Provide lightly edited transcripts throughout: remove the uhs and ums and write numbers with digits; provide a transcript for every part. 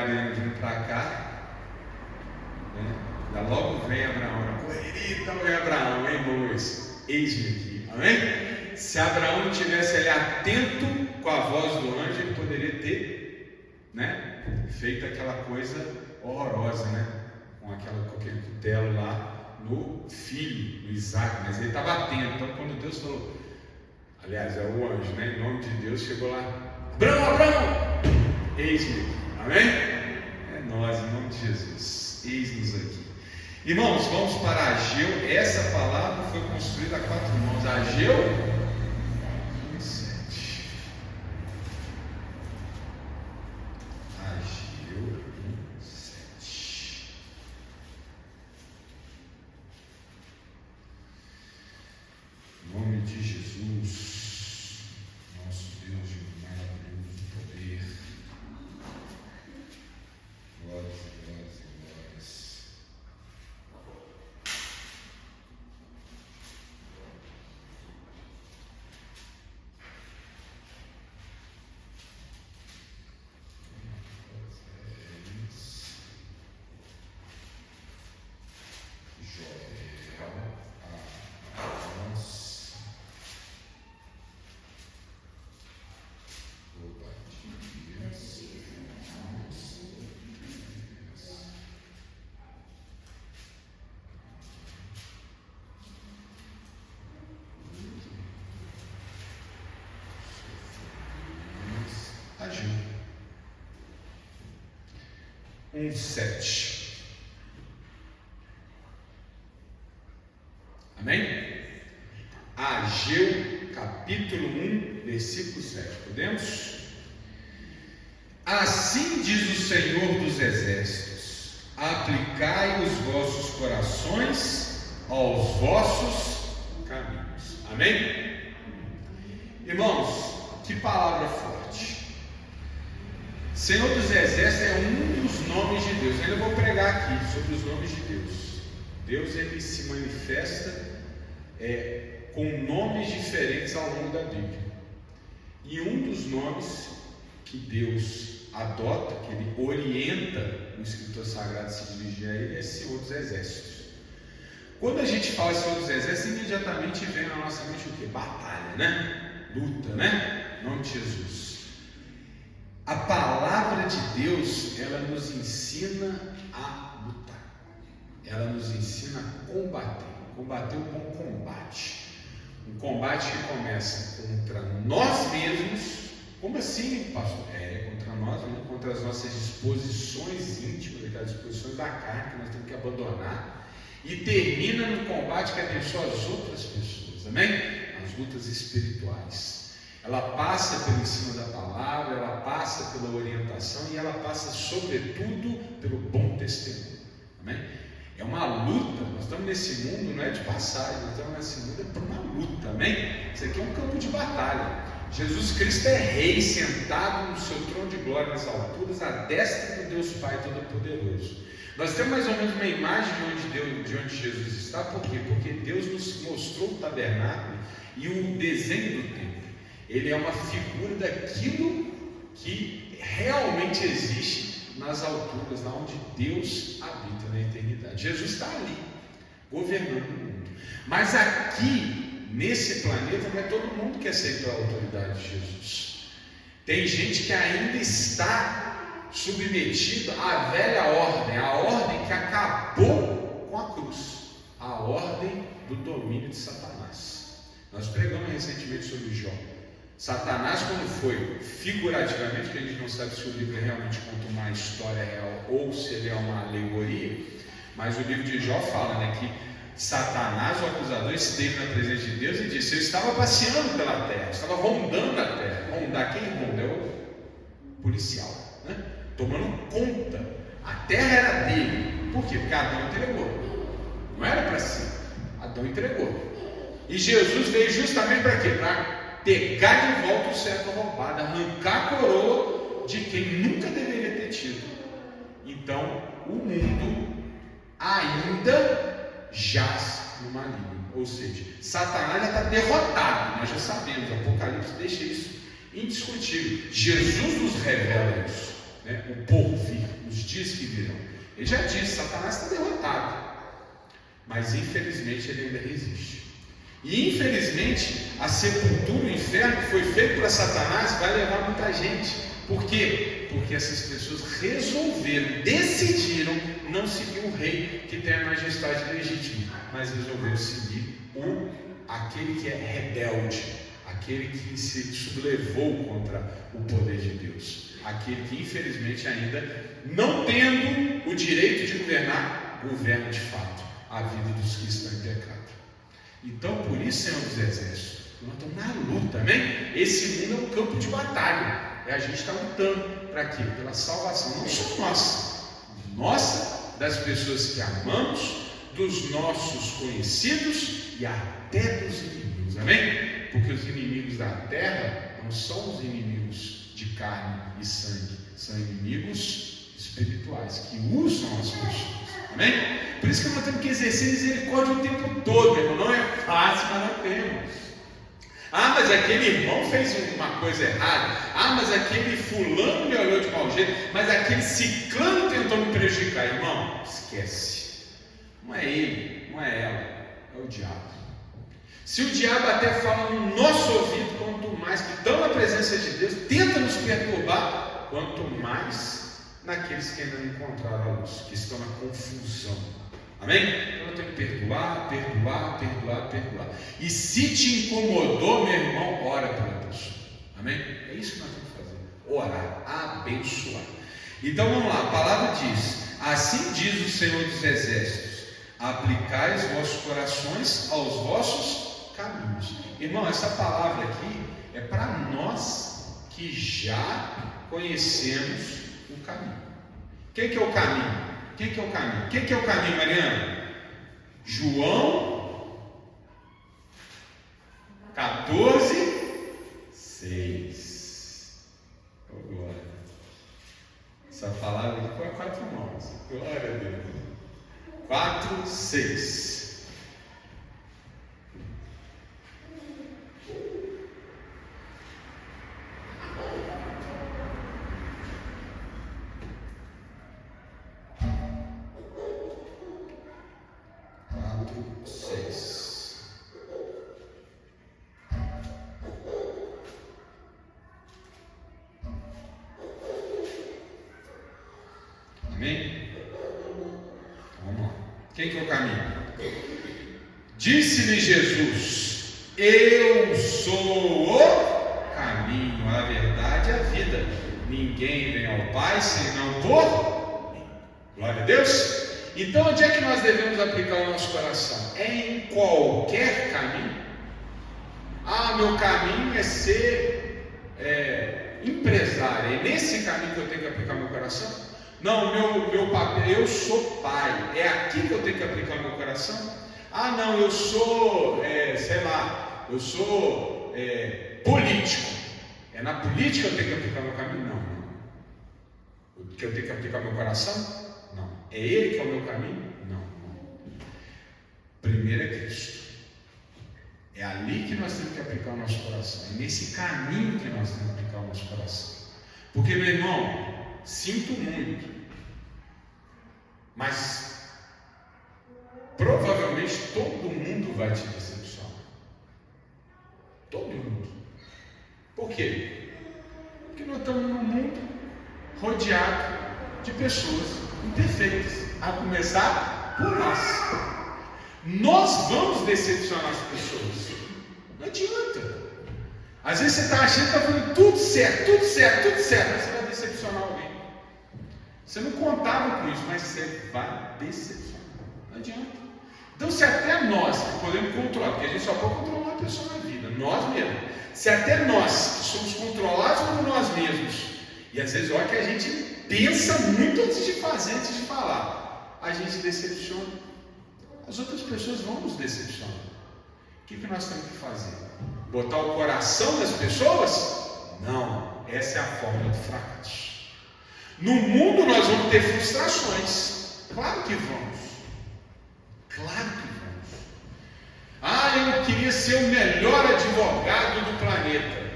Gadareno vindo para cá, né? Já logo vem Abraão na correria, então vem Abraão, hein, irmãos? Eis-me aqui, amém? Se Abraão não tivesse ali atento com a voz do anjo, ele poderia ter, né, feito aquela coisa horrorosa, né? Com aquele cutelo lá no filho, no Isaac, mas ele estava atento. Então, quando Deus falou, aliás, é o anjo, né? Em nome de Deus, chegou lá, Abraão, eis-me aqui, amém? É nós, em nome de Jesus, eis-nos aqui. Irmãos, vamos para Ageu. Essa palavra foi construída a 4 mãos. Ageu 1:7. Ageu 1:7. Em nome de Jesus, nosso Deus de maravilhoso poder. Glórias e glórias e glórias. Ageu 1:7. Amém? Ageu capítulo 1, versículo 7. Podemos? Assim diz o Senhor dos Exércitos: aplicai os vossos corações aos vossos caminhos. Amém? Irmãos, que palavra forte. Senhor dos Exércitos é um dos nomes de Deus. Eu ainda vou pregar aqui sobre os nomes de Deus. Deus, ele se manifesta com nomes diferentes ao longo da Bíblia. E um dos nomes que Deus adota, que ele orienta o escritor sagrado a se dirigir a ele, é Senhor dos Exércitos. Quando a gente fala Senhor dos Exércitos, imediatamente vem na nossa mente o quê? Batalha, né? Luta, né? Em nome de Jesus. A palavra de Deus, ela nos ensina a lutar. Ela nos ensina a combater. Combater o bom combate. Um combate que começa contra nós mesmos. Como assim, pastor? Contra nós mesmos, contra as nossas disposições íntimas, aquelas disposições da carne que nós temos que abandonar. E termina no combate que abençoa as outras pessoas. Amém? As lutas espirituais. Ela passa pelo ensino da palavra, ela passa pela orientação e ela passa, sobretudo, pelo bom testemunho. Amém? É uma luta. Nós estamos nesse mundo, não é de passagem, nós estamos nesse mundo é por uma luta. Amém? Isso aqui é um campo de batalha. Jesus Cristo é rei, sentado no seu trono de glória nas alturas, à destra do Deus Pai Todo-Poderoso. Nós temos mais ou menos uma imagem de onde Jesus está. Por quê? Porque Deus nos mostrou o tabernáculo e o desenho do templo. Ele é uma figura daquilo que realmente existe nas alturas, lá onde Deus habita na eternidade. Jesus está ali, governando o mundo. Mas aqui, nesse planeta, não é todo mundo que aceitou a autoridade de Jesus. Tem gente que ainda está submetido à velha ordem, a ordem que acabou com a cruz, a ordem do domínio de Satanás. Nós pregamos recentemente sobre Jó. Satanás, quando foi figurativamente, que a gente não sabe se o livro realmente conta uma história real ou se ele é uma alegoria, mas o livro de Jó fala, né, que Satanás, o acusador, esteve na presença de Deus e disse: eu estava passeando pela terra, estava rondando a terra. Rondar, quem ronda? É o policial, né? Tomando conta. A terra era dele. Por quê? Porque Adão entregou. Não era para si. Adão entregou. E Jesus veio justamente para quê? Para pegar de volta o cetro roubado, arrancar a coroa de quem nunca deveria ter tido. Então, o mundo ainda jaz no maligno. Ou seja, Satanás já está derrotado. Nós já sabemos, o Apocalipse deixa isso indiscutível. Jesus nos revela isso, né? O porvir, os dias que virão. Ele já disse, Satanás está derrotado. Mas infelizmente ele ainda resiste. E infelizmente a sepultura, o inferno que foi feito para Satanás vai levar muita gente. Por quê? Porque essas pessoas resolveram, decidiram não seguir o rei que tem a majestade legítima, mas resolveram seguir aquele que é rebelde, aquele que se sublevou contra o poder de Deus, aquele que infelizmente ainda não tendo o direito de governar, governa de fato a vida dos que estão em pecado. Então, por isso, Senhor dos Exércitos, nós estamos na luta, amém? Esse mundo é um campo de batalha. E a gente está lutando para quê? Pela salvação, não só nossa, das pessoas que amamos, dos nossos conhecidos e até dos inimigos, amém? Porque os inimigos da terra não são os inimigos de carne e sangue, são inimigos espirituais que usam as pessoas. Amém? Por isso que nós temos que exercer misericórdia o tempo todo, meu irmão. Não é fácil, mas nós temos. Ah, mas aquele irmão fez uma coisa errada. Ah, mas aquele fulano me olhou de mau jeito. Mas aquele ciclano tentou me prejudicar. Irmão, esquece. Não é ele, não é ela, é o diabo. Se o diabo até fala no nosso ouvido, quanto mais que estão na presença de Deus, tenta nos perturbar, quanto mais naqueles que ainda não encontraram a luz, que estão na confusão. Amém? Então eu tenho que perdoar. E se te incomodou, meu irmão, ora pela pessoa. Amém? É isso que nós temos que fazer. Orar, abençoar. Então vamos lá, a palavra diz: assim diz o Senhor dos Exércitos, aplicai os vossos corações aos vossos caminhos. Irmão, essa palavra aqui é para nós que já conhecemos o caminho. Quem que é o caminho? Quem que é o caminho? Quem que é o caminho, Mariana? João 14:6. Oh, glória. Essa palavra aqui foi a 4 mãos. Glória a Deus. 4:6. Amém? Vamos lá. Quem que é o caminho? Disse-lhe Jesus: eu sou o caminho, a verdade e a vida. Ninguém vem ao Pai senão por mim. Glória a Deus. Então, onde é que nós devemos aplicar o nosso coração? É em qualquer caminho. Ah, meu caminho é ser empresário. É nesse caminho que eu tenho que aplicar meu coração? Não, meu papel, eu sou pai. É aqui que eu tenho que aplicar meu coração? Ah, não, eu sou, eu sou político. É na política que eu tenho que aplicar meu caminho? Não. Que eu tenho que aplicar meu coração? Não. É Ele que é o meu caminho? Não. Primeiro é Cristo. É ali que nós temos que aplicar o nosso coração. É nesse caminho que nós temos que aplicar o nosso coração. Porque, meu irmão, sinto muito, mas provavelmente todo mundo vai te decepcionar. Todo mundo. Por quê? Porque nós estamos num mundo rodeado de pessoas imperfeitas, a começar por nós. Nós vamos decepcionar as pessoas. Não adianta. Às vezes você está achando que está fazendo tudo certo, mas você vai decepcionar alguém. Você não contava com isso, mas você vai decepcionar. Não adianta. Então, se até nós que podemos controlar, porque a gente só pode controlar uma pessoa na vida, nós mesmos. Se até nós que somos controlados por nós mesmos, e às vezes olha que a gente pensa muito antes de fazer, antes de falar, a gente decepciona. As outras pessoas vão nos decepcionar. O que nós temos que fazer? Botar o coração das pessoas? Não, essa é a fórmula do fracasso. No mundo nós vamos ter frustrações. Claro que vamos. Ah, eu queria ser o melhor advogado do planeta.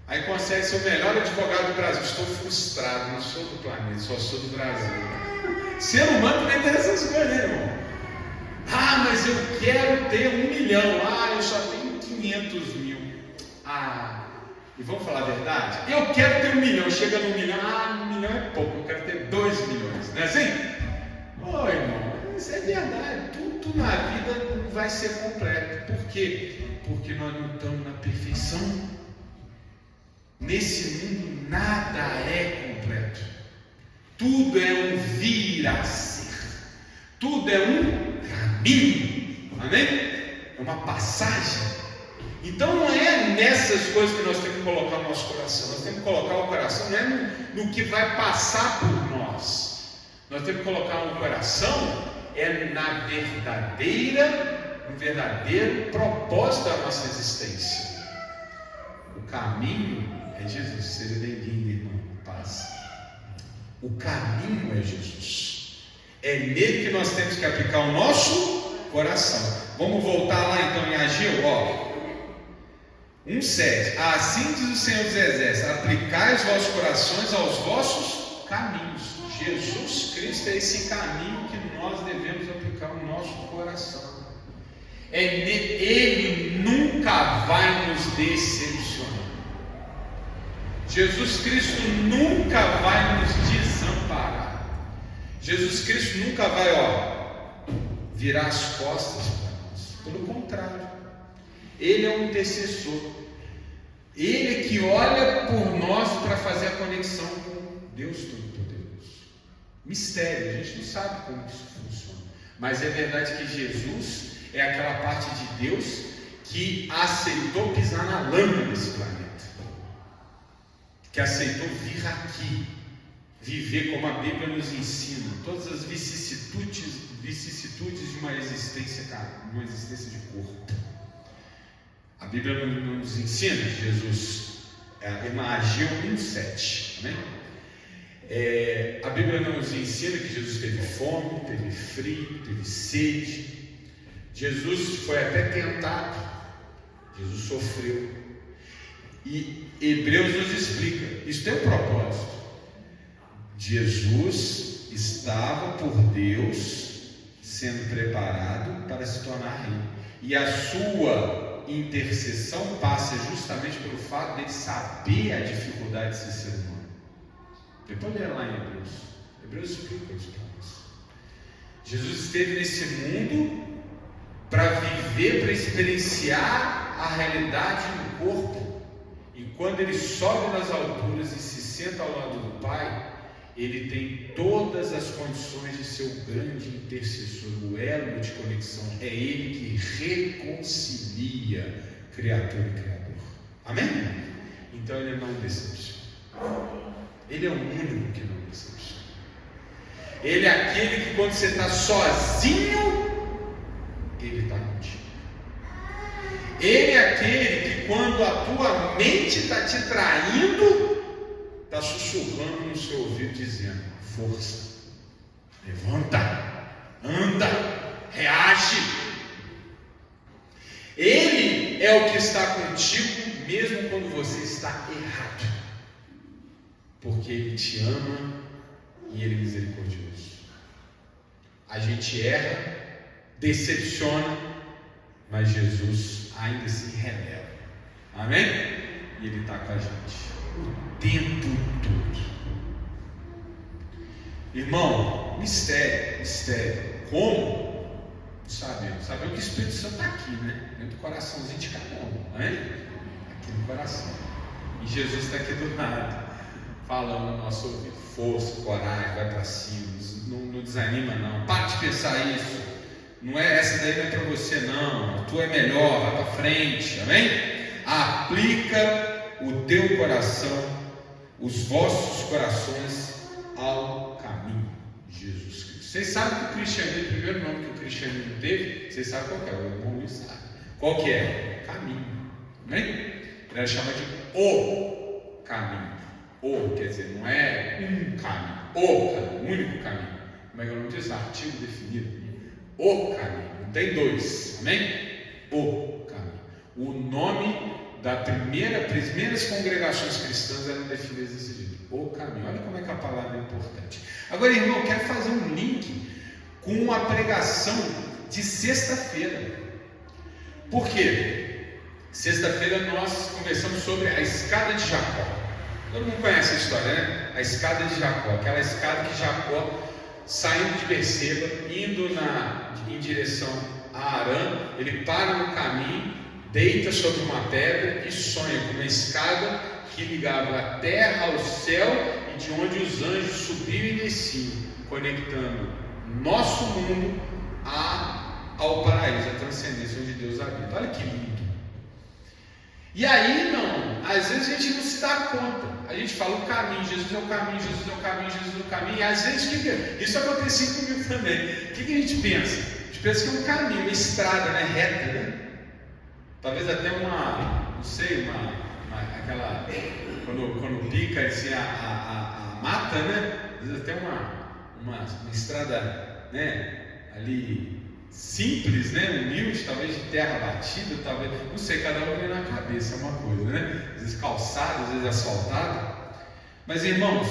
Aí consegue ser o melhor advogado do Brasil. Estou frustrado, não sou do planeta, só sou do Brasil. Ser humano também tem essas coisas, né, irmão? Ah, mas eu quero ter 1 milhão. Ah, eu só tenho 500 mil. Ah, e vamos falar a verdade? Eu quero ter 1 milhão. Chega no 1 milhão, 1 milhão é pouco. Eu quero ter 2 milhões. Não é assim? Ô, irmão, isso é verdade. Tudo na vida não vai ser completo. Por quê? Porque nós não estamos na perfeição. Nesse mundo nada é completo. Tudo é um vir a ser. Tudo é um caminho. Amém? É uma passagem. Então não é nessas coisas que nós temos que colocar o nosso coração. Nós temos que colocar o coração não é no que vai passar por nós. Nós temos que colocar o coração no verdadeiro propósito da nossa existência. O caminho é Jesus. Seja bem-vindo, irmão. Paz. O caminho é Jesus. É nele que nós temos que aplicar o nosso coração. Vamos voltar lá então em Ageu, 1,7. Assim diz o Senhor dos Exércitos: aplicai os vossos corações aos vossos caminhos. Jesus Cristo é esse caminho que nós devemos aplicar no nosso coração. Ele nunca vai nos decepcionar. Jesus Cristo nunca vai nos desamparar. Jesus Cristo nunca vai virar as costas para nós. Pelo contrário, Ele é um intercessor. Ele é que olha por nós para fazer a conexão com Deus Todo-Poderoso. Mistério, a gente não sabe como isso funciona. Mas é verdade que Jesus é aquela parte de Deus que aceitou pisar na lama desse planeta. Que aceitou vir aqui, viver como a Bíblia nos ensina, todas as vicissitudes de uma existência de corpo. A Bíblia nos ensina, Jesus, Ageu 1,7, amém? A Bíblia nos ensina que Jesus teve fome, teve frio, teve sede. Jesus foi até tentado, Jesus sofreu. E Hebreus nos explica, isso tem um propósito. Jesus estava por Deus sendo preparado para se tornar rei. E a sua intercessão passa justamente pelo fato de ele saber a dificuldade de ser humano. Depois ler lá em Hebreus. Hebreus explica isso para nós. Jesus esteve nesse mundo para viver, para experienciar a realidade no corpo. E quando ele sobe nas alturas e se senta ao lado do Pai, ele tem todas as condições de ser o grande intercessor, o elo de conexão. É ele que reconcilia criatura e criador. Amém? Então ele não decepciona. Ele é o único que não decepciona. Ele é aquele que quando você está sozinho, ele está contigo. Ele é aquele que quando a tua mente está te traindo, está sussurrando no seu ouvido dizendo: força, levanta, anda, reage. Ele é o que está contigo mesmo quando você está errado, porque Ele te ama e Ele é misericordioso. A gente erra, decepciona, mas Jesus ainda se revela. Amém? E Ele está com a gente o tempo todo. Irmão, mistério. Como? Sabemos que o Espírito Santo está aqui, né? Dentro do coraçãozinho de cada um. Amém? Aqui no coração. E Jesus está aqui do lado, falando no nosso ouvido: força, coragem, vai para cima, não desanima não, para de pensar isso, não é, essa daí não é para você não, a tua é melhor, vai para frente, amém? Aplica o teu coração, os vossos corações ao caminho de Jesus Cristo. Vocês sabem que o cristianismo, o primeiro nome que o cristianismo teve, vocês sabem qual que é, o irmão Luiz sabe, qual que é? Caminho, amém? Ele era chamado de o caminho. O quer dizer, não é um caminho, o caminho, o único caminho. Como é que eu não disse? Artigo definido. O caminho, não tem dois, amém? O caminho. O nome das primeiras congregações cristãs eram definidas desse jeito: o caminho. Olha como é que a palavra é importante. Agora, irmão, eu quero fazer um link com a pregação de sexta-feira. Por quê? Sexta-feira nós conversamos sobre a escada de Jacó. Todo mundo conhece a história, né? A escada de Jacó, aquela escada que Jacó, saindo de Berseba, indo em direção a Arã, ele para no caminho, deita sobre uma pedra e sonha com uma escada que ligava a terra ao céu e de onde os anjos subiam e desciam, conectando nosso mundo ao paraíso, a transcendência onde Deus habita. Olha que lindo. E aí, não, às vezes a gente não se dá conta. A gente fala o caminho, Jesus é o caminho, Jesus é o caminho, Jesus é o caminho. E às vezes, isso acontecia comigo também. O que a gente pensa? A gente pensa que é um caminho, uma estrada, né, reta, né? Talvez até aquela, quando pica assim, a mata, né? Às vezes até uma estrada, né, ali simples, né, humilde, talvez de terra batida, talvez, não sei, cada um vem na cabeça, é uma coisa, né? Às vezes calçada, às vezes asfaltada. Mas, irmãos,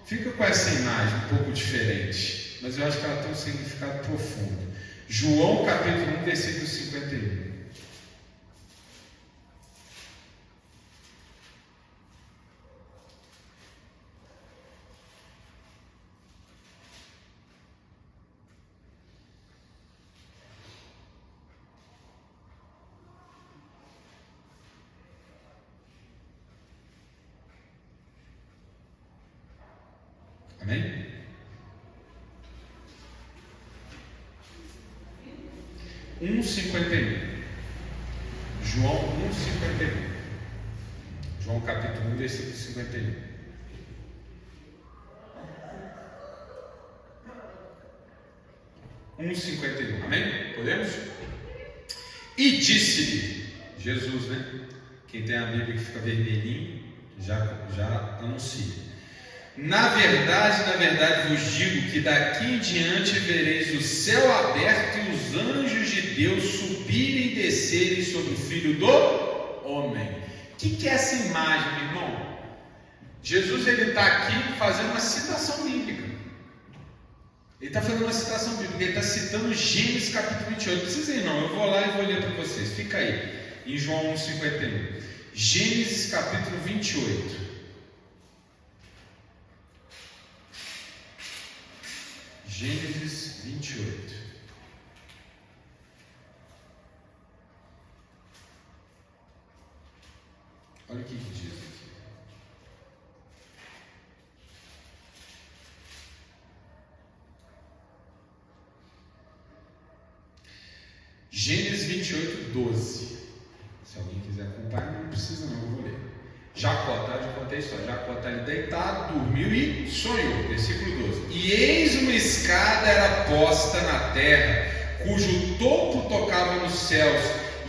fica com essa imagem um pouco diferente, mas eu acho que ela tem um significado profundo. João capítulo 1, versículo 51. Amém? João 1,51. João capítulo 1, versículo 51. Amém? Podemos? E disse-lhe, Jesus, né? Quem tem a Bíblia que fica vermelhinho, já anuncia. Na verdade vos digo que daqui em diante vereis o céu aberto e os anjos de Deus subirem e descerem sobre o Filho do Homem. O que é essa imagem, meu irmão? Jesus está aqui fazendo uma citação bíblica. Ele está fazendo uma citação bíblica. Ele está citando Gênesis capítulo 28. Não precisa ir não, eu vou lá e vou ler para vocês. Fica aí, em João 1,51. Gênesis capítulo 28. Gênesis 28. Olha o que diz aqui. Gênesis 28, 12. Se alguém quiser acompanhar, não precisa não, eu vou ler. Jacó, tá? Já contei a história. Jacó está ali deitado, dormiu e sonhou. Versículo 12. E eis uma escada era posta na terra, cujo topo tocava nos céus,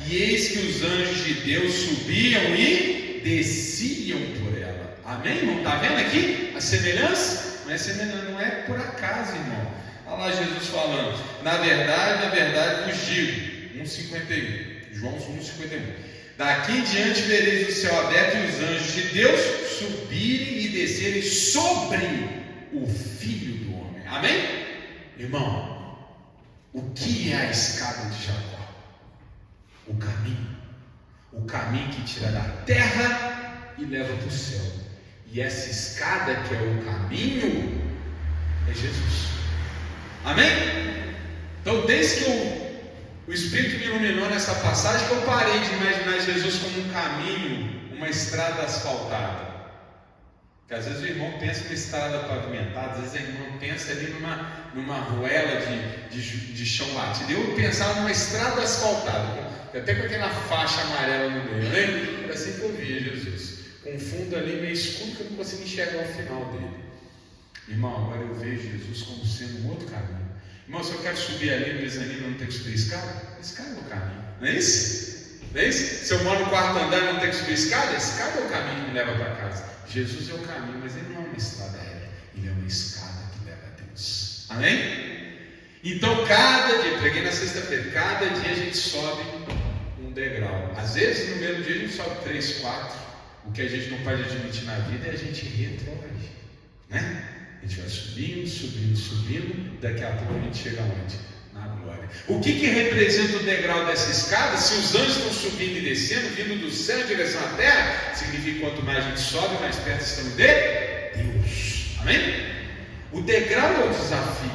e eis que os anjos de Deus subiam e desciam por ela. Amém, irmão? Está vendo aqui a semelhança? Não é semelhança, não é por acaso, irmão. Olha lá Jesus falando. Na verdade vos digo. 1,51. João 1,51. Daqui em diante vereis o céu aberto e os anjos de Deus subirem e descerem sobre o Filho do Homem. Amém? Irmão, o que é a escada de Jacó? O caminho. O caminho que tira da terra e leva para o céu. E essa escada que é o caminho é Jesus. Amém? Então, desde que o Espírito me iluminou nessa passagem, que eu parei de imaginar Jesus como um caminho, uma estrada asfaltada. Porque às vezes o irmão pensa numa estrada pavimentada, às vezes o irmão pensa ali numa ruela de chão batido. Eu pensava numa estrada asfaltada, até com aquela faixa amarela no meio, né? Era assim que eu via Jesus, com um fundo ali meio escuro que eu não conseguia enxergar o final dele. Irmão, agora eu vejo Jesus como sendo um outro caminho. Irmão, se eu quero subir ali no mezanino, não tem que subir escada? Escada é o caminho, não é isso? Não é isso? Se eu moro no quarto andar e não tem que subir escada? Escada é o caminho que me leva para casa. Jesus é o caminho, mas ele não é uma estrada reta, ele é uma escada que leva a Deus. Amém? Então cada dia, preguei na sexta-feira, cada dia a gente sobe um um degrau. Às vezes no mesmo dia a gente sobe 3, 4. O que a gente não pode admitir na vida é a gente retroagir, né? A gente vai subindo, subindo, subindo. Daqui a pouco a gente chega onde? Na glória. O que representa o degrau dessa escada? Se os anjos estão subindo e descendo, vindo do céu em direção à terra, significa que quanto mais a gente sobe, mais perto estamos de Deus. Amém? O degrau é o desafio.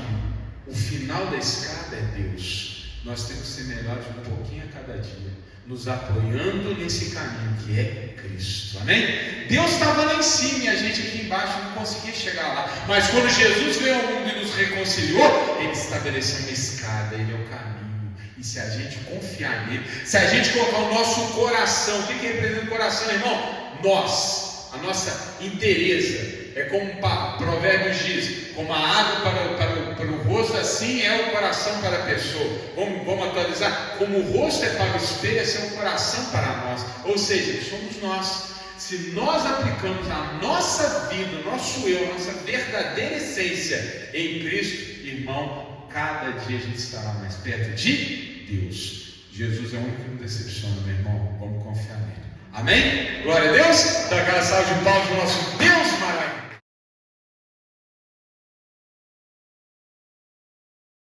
O final da escada é Deus. Nós temos que ser melhores um pouquinho a cada dia, nos apoiando nesse caminho que é Cristo. Amém? Deus estava lá em cima e a gente aqui embaixo não conseguia chegar lá. Mas quando Jesus veio ao mundo e nos reconciliou, Ele estabeleceu uma escada. Ele é o caminho. E se a gente confiar nele, se a gente colocar o nosso coração, o que representa o coração, irmão? Nós, a nossa inteireza. É como Provérbios diz: como a água para o rosto, assim é o coração para a pessoa. Vamos atualizar: como o rosto é para o espelho, assim é o coração para nós. Ou seja, somos nós. Se nós aplicamos a nossa vida, o nosso eu, a nossa verdadeira essência em Cristo, irmão, cada dia a gente estará mais perto de Deus. Jesus é o único que não decepciona, meu irmão. Vamos confiar nele. Amém? Glória a Deus. Dá aquela salva de palmas para o nosso Deus.